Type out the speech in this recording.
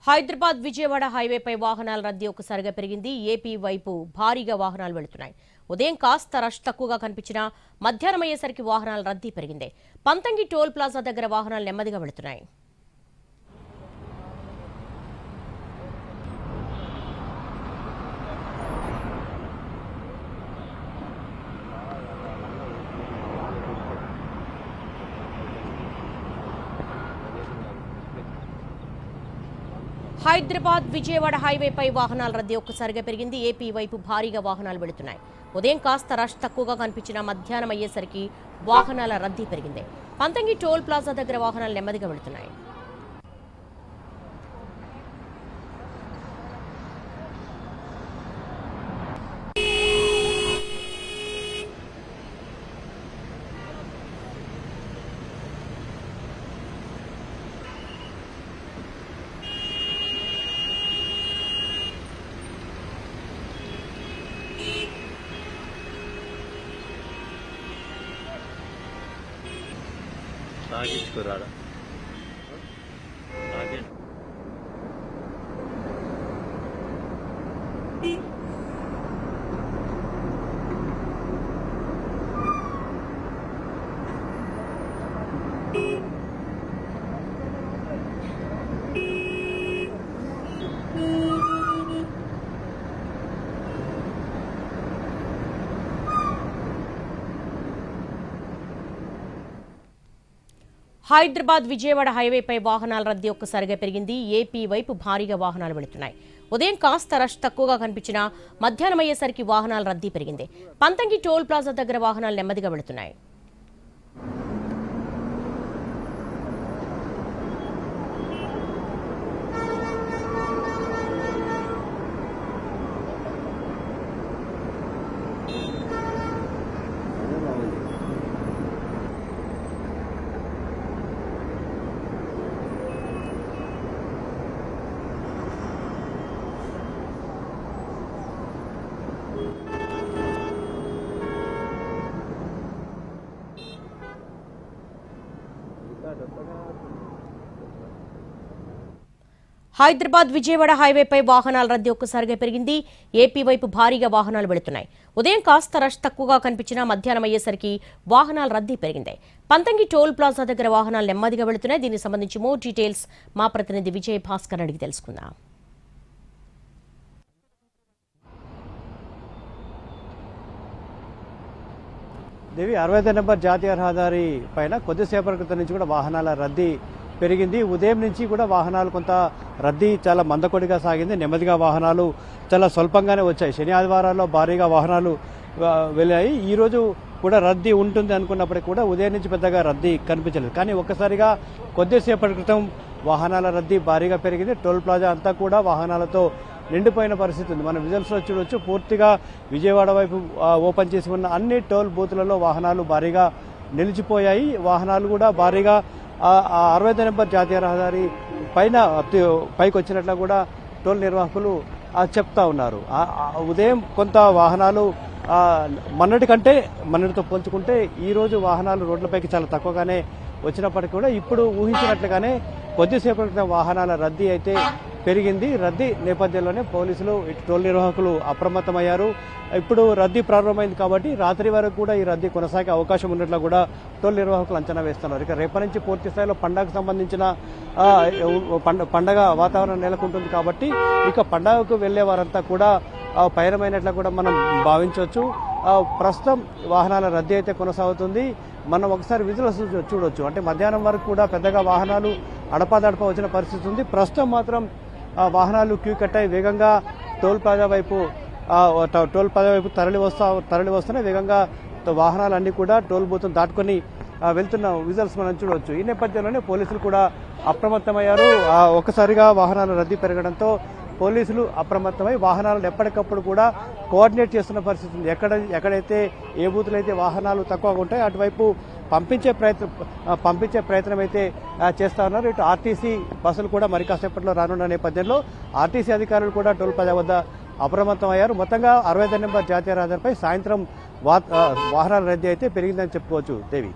హైదరాబాద్ విజయవాడ హైవేపై వాహనాల రద్దీ ఒక్కసారిగా పెరిగింది. ఏపీ వైపు భారీగా వాహనాలు వెళుతున్నాయి. ఉదయం కాస్త రష్ తక్కువగా కనిపించినా మధ్యాహ్నం అయ్యేసరికి వాహనాల రద్దీ పెరిగింది. పంతంగి టోల్ ప్లాజా దగ్గర వాహనాలు నెమ్మదిగా వెళుతున్నాయి. హైదరాబాద్ విజయవాడ హైవేపై వాహనాల రద్దీ ఒక్కసారిగా పెరిగింది. ఏపీ వైపు భారీగా వాహనాలు వెళుతున్నాయి. ఉదయం కాస్త రష్ తక్కువగా కనిపించినా మధ్యాహ్నం అయ్యేసరికి వాహనాల రద్దీ పెరిగింది. పంతంగి టోల్ ప్లాజా దగ్గర వాహనాలు నెమ్మదిగా వెళుతున్నాయి. సాగించుకురాడా హైదరాబాద్ విజయవాడ హైవేపై వాహనాల రద్దీ ఒక్కసారిగా పెరిగింది. ఏపీ వైపు భారీగా వాహనాలు వెళుతున్నాయి. ఉదయం కాస్త రష్ తక్కువగా కనిపించినా మధ్యాహ్నం అయ్యేసరికి వాహనాల రద్దీ పెరిగింది. పంతంగి టోల్ ప్లాజా దగ్గర వాహనాలు నెమ్మదిగా వెళుతున్నాయి. హైదరాబాద్ విజయవాడ హైవేపై వాహనాల రద్దీ ఒక్కసారిగా పెరిగింది. ఏపీ వైపు భారీగా వాహనాలు వెళుతున్నాయి. ఉదయం కాస్త రష్ తక్కువగా కనిపించినా మధ్యాహ్నం అయ్యేసరికి వాహనాల రద్దీ పెరిగింది. పంతంగి టోల్ ప్లాజా దగ్గర వాహనాలు నెమ్మదిగా వెళుతున్నాయి. దీనికి సంబంధించి మోర్ డీటెయిల్స్ మా ప్రతినిధి విజయ్ భాస్కర్ అడిగి తెలుసుకుందాం. దేవి 65 నెంబర్ జాతీయ రహదారి పైన కొద్దిసేపటి క్రితం నుంచి కూడా వాహనాల రద్దీ పెరిగింది. ఉదయం నుంచి కూడా వాహనాలు కొంత రద్దీ చాలా మందకొడిగా సాగింది. నెమ్మదిగా వాహనాలు చాలా స్వల్పంగానే వచ్చాయి. శని ఆదివారాల్లో భారీగా వాహనాలు వెళ్ళాయి. ఈరోజు కూడా రద్దీ ఉంటుంది అనుకున్నప్పటికీ కూడా ఉదయం నుంచి పెద్దగా రద్దీ కనిపించలేదు. కానీ ఒక్కసారిగా కొద్దిసేపటి క్రితం వాహనాల రద్దీ భారీగా పెరిగింది. టోల్ ప్లాజా అంతా కూడా వాహనాలతో నిండిపోయిన పరిస్థితి ఉంది. మనం విజువల్స్లో చూడవచ్చు. పూర్తిగా విజయవాడ వైపు ఓపెన్ చేసి ఉన్న అన్ని టోల్ బూత్లలో వాహనాలు భారీగా నిలిచిపోయాయి. వాహనాలు కూడా భారీగా 65 నెంబర్ జాతీయ రహదారి పైకి వచ్చినట్లు కూడా టోల్ నిర్వాహకులు చెప్తా ఉన్నారు. ఉదయం కొంత వాహనాలు మొన్నటితో పోల్చుకుంటే ఈరోజు వాహనాలు రోడ్లపైకి చాలా తక్కువగానే వచ్చినప్పటికీ కూడా ఇప్పుడు ఊహించినట్లుగానే కొద్దిసేపటి వాహనాల రద్దీ అయితే పెరిగింది. రద్దీ నేపథ్యంలోనే పోలీసులు ఇటు టోల్ నిర్వాహకులు అప్రమత్తమయ్యారు. ఇప్పుడు రద్దీ ప్రారంభమైంది కాబట్టి రాత్రి వరకు కూడా ఈ రద్దీ కొనసాగే అవకాశం ఉన్నట్లు కూడా టోల్ నిర్వాహకులు అంచనా వేస్తున్నారు. ఇక రేపటి నుంచి పూర్తి స్థాయిలో పండగకు సంబంధించిన పండగ వాతావరణం నెలకొంటుంది కాబట్టి ఇక పండగకు వెళ్లే వారంతా కూడా పయనమైనట్లు కూడా మనం భావించవచ్చు. ప్రస్తుతం వాహనాల రద్దీ అయితే కొనసాగుతుంది. మనం ఒకసారి విజువల్స్ చూడొచ్చు. అంటే మధ్యాహ్నం వరకు కూడా పెద్దగా వాహనాలు అడపాదడపా వచ్చిన పరిస్థితి ఉంది. ప్రస్తుతం మాత్రం వాహనాలు క్యూ కట్టాయి. వేగంగా టోల్ ప్లాజా వైపు తరలి వస్తున్నాయి. వేగంగా వాహనాలన్నీ కూడా టోల్ బూత్ దాటుకొని వెళ్తున్న విజువల్స్ మనం చూడవచ్చు. ఈ నేపథ్యంలోనే పోలీసులు కూడా అప్రమత్తమయ్యారు. ఒక్కసారిగా వాహనాల రద్దీ పెరగడంతో పోలీసులు అప్రమత్తమై వాహనాలను ఎప్పటికప్పుడు కూడా కోఆర్డినేట్ చేస్తున్న పరిస్థితి ఉంది. ఎక్కడైతే ఏ బూతులు అయితే వాహనాలు తక్కువగా ఉంటాయో అటువైపు పంపించే ప్రయత్నం అయితే చేస్తా ఉన్నారు. ఇటు ఆర్టీసీ బస్సులు కూడా మరి కాసేపట్లో రానున్న నేపథ్యంలో ఆర్టీసీ అధికారులు కూడా టోల్ ప్లాజా వద్ద అప్రమత్తమయ్యారు. మొత్తంగా 65 నెంబర్ జాతీయ రహదారిపై సాయంత్రం వాహనాల రద్దీ అయితే పెరిగిందని చెప్పుకోవచ్చు. దేవి.